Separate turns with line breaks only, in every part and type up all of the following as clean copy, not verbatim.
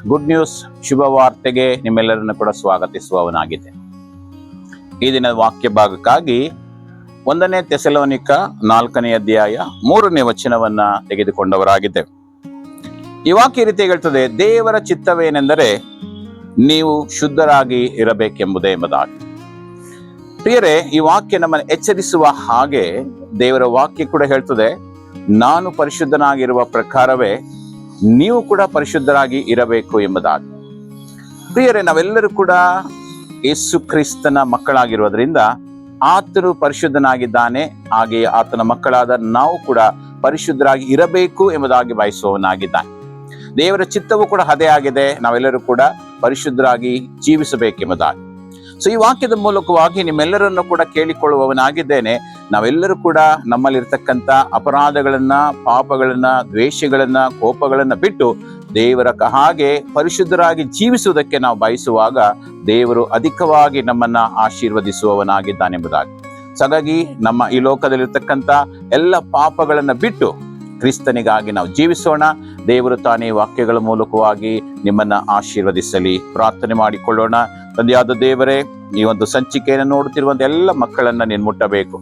Good news, ಶುಭ ವಾರ್ತೆಗೆ ನಿಮ್ಮೆಲ್ಲರನ್ನು ಕೂಡ ಸ್ವಾಗತಿಸುವವನಾಗಿದೆ. ಈ ದಿನದ ವಾಕ್ಯ ಭಾಗಕ್ಕಾಗಿ 1 ಥೆಸಲೋನಿಕ 4ನೇ ಅಧ್ಯಾಯ 3ನೇ ವಚನವನ್ನ ತೆಗೆದುಕೊಂಡವರಾಗಿದ್ದೇವೆ. ಈ ವಾಕ್ಯ ರೀತಿ ಹೇಳ್ತದೆ, ದೇವರ ಚಿತ್ತವೇನೆಂದರೆ ನೀವು ಶುದ್ಧರಾಗಿ ಇರಬೇಕೆಂಬುದೇ ಎಂಬುದಾಗಿ. ಪ್ರಿಯರೇ, ಈ ವಾಕ್ಯ ನಮ್ಮನ್ನು ಎಚ್ಚರಿಸುವ ಹಾಗೆ ದೇವರ ವಾಕ್ಯ ಕೂಡ ಹೇಳ್ತದೆ, ನಾನು ಪರಿಶುದ್ಧನಾಗಿರುವ ಪ್ರಕಾರವೇ ನೀವು ಕೂಡ ಪರಿಶುದ್ಧರಾಗಿ ಇರಬೇಕು ಎಂಬುದಾಗಿ. ಪ್ರಿಯರೇ, ನಾವೆಲ್ಲರೂ ಕೂಡ ಯೇಸು ಕ್ರಿಸ್ತನ ಮಕ್ಕಳಾಗಿರುವುದರಿಂದ ಆತನು ಪರಿಶುದ್ಧನಾಗಿದ್ದಾನೆ, ಹಾಗೆಯೇ ಆತನ ಮಕ್ಕಳಾದ ನಾವು ಕೂಡ ಪರಿಶುದ್ಧರಾಗಿ ಇರಬೇಕು ಎಂಬುದಾಗಿ ಬಯಸುವವನಾಗಿದ್ದಾನೆ. ದೇವರ ಚಿತ್ತವೂ ಕೂಡ ಅದೇ ಆಗಿದೆ, ನಾವೆಲ್ಲರೂ ಕೂಡ ಪರಿಶುದ್ಧರಾಗಿ ಜೀವಿಸಬೇಕೆಂಬುದಾಗಿ. ಸೊ ಈ ವಾಕ್ಯದ ಮೂಲಕವಾಗಿ ನಿಮ್ಮೆಲ್ಲರನ್ನು ಕೂಡ ಕೇಳಿಕೊಳ್ಳುವವನಾಗಿದ್ದೇನೆ, ನಾವೆಲ್ಲರೂ ಕೂಡ ನಮ್ಮಲ್ಲಿರ್ತಕ್ಕಂಥ ಅಪರಾಧಗಳನ್ನ, ಪಾಪಗಳನ್ನ, ದ್ವೇಷಗಳನ್ನ, ಕೋಪಗಳನ್ನ ಬಿಟ್ಟು ದೇವರ ಹಾಗೆ ಪರಿಶುದ್ಧರಾಗಿ ಜೀವಿಸುವುದಕ್ಕೆ ನಾವು ಬಯಸುವಾಗ ದೇವರು ಅಧಿಕವಾಗಿ ನಮ್ಮನ್ನ ಆಶೀರ್ವದಿಸುವವನಾಗಿದ್ದಾನೆಂಬುದಾಗಿ. ಹಾಗಾಗಿ ನಮ್ಮ ಈ ಲೋಕದಲ್ಲಿರ್ತಕ್ಕಂಥ ಎಲ್ಲ ಪಾಪಗಳನ್ನ ಬಿಟ್ಟು ಕ್ರಿಸ್ತನಿಗಾಗಿ ನಾವು ಜೀವಿಸೋಣ. ದೇವರು ತಾನೇ ವಾಕ್ಯಗಳ ಮೂಲಕವಾಗಿ ನಿಮ್ಮನ್ನ ಆಶೀರ್ವದಿಸಲಿ. ಪ್ರಾರ್ಥನೆ ಮಾಡಿಕೊಳ್ಳೋಣ. ತಂದೆಯಾದ ದೇವರೇ, ಈ ಒಂದು ಸಂಚಿಕೆಯನ್ನು ನೋಡುತ್ತಿರುವಂತ ಎಲ್ಲ ಮಕ್ಕಳನ್ನ ನೀನು ಮುಟ್ಟಬೇಕು.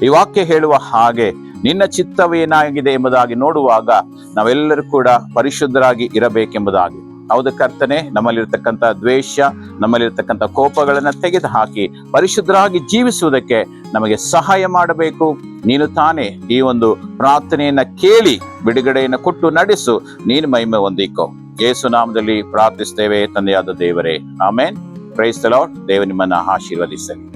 ಈ ವಾಕ್ಯ ಹೇಳುವ ಹಾಗೆ ನಿನ್ನ ಚಿತ್ತವೇನಾಗಿದೆ ಎಂಬುದಾಗಿ ನೋಡುವಾಗ ನಾವೆಲ್ಲರೂ ಕೂಡ ಪರಿಶುದ್ಧರಾಗಿ ಇರಬೇಕೆಂಬುದಾಗಿ. ಹೌದು ಕರ್ತನೆ, ನಮ್ಮಲ್ಲಿರ್ತಕ್ಕಂಥ ದ್ವೇಷ, ನಮ್ಮಲ್ಲಿರ್ತಕ್ಕಂಥ ಕೋಪಗಳನ್ನ ತೆಗೆದು ಹಾಕಿ ಪರಿಶುದ್ಧರಾಗಿ ಜೀವಿಸುವುದಕ್ಕೆ ನಮಗೆ ಸಹಾಯ ಮಾಡಬೇಕು. ನೀನು ತಾನೇ ಈ ಒಂದು ಪ್ರಾರ್ಥನೆಯನ್ನ ಕೇಳಿ ಬಿಡುಗಡೆಯನ್ನು ಕೊಟ್ಟು ನಡೆಸು. ನೀನು ಮಹಿಮೆ ಹೊಂದಿಕೋ. ಯೇಸು ನಾಮದಲ್ಲಿ ಪ್ರಾರ್ಥಿಸ್ತೇವೆ ತಂದೆಯಾದ ದೇವರೇ, ಆಮೇನ್. Price the lord. ದೇವರು ನಿಮ್ಮನ್ನ ಆಶೀರ್ವದಿಸಲಿ.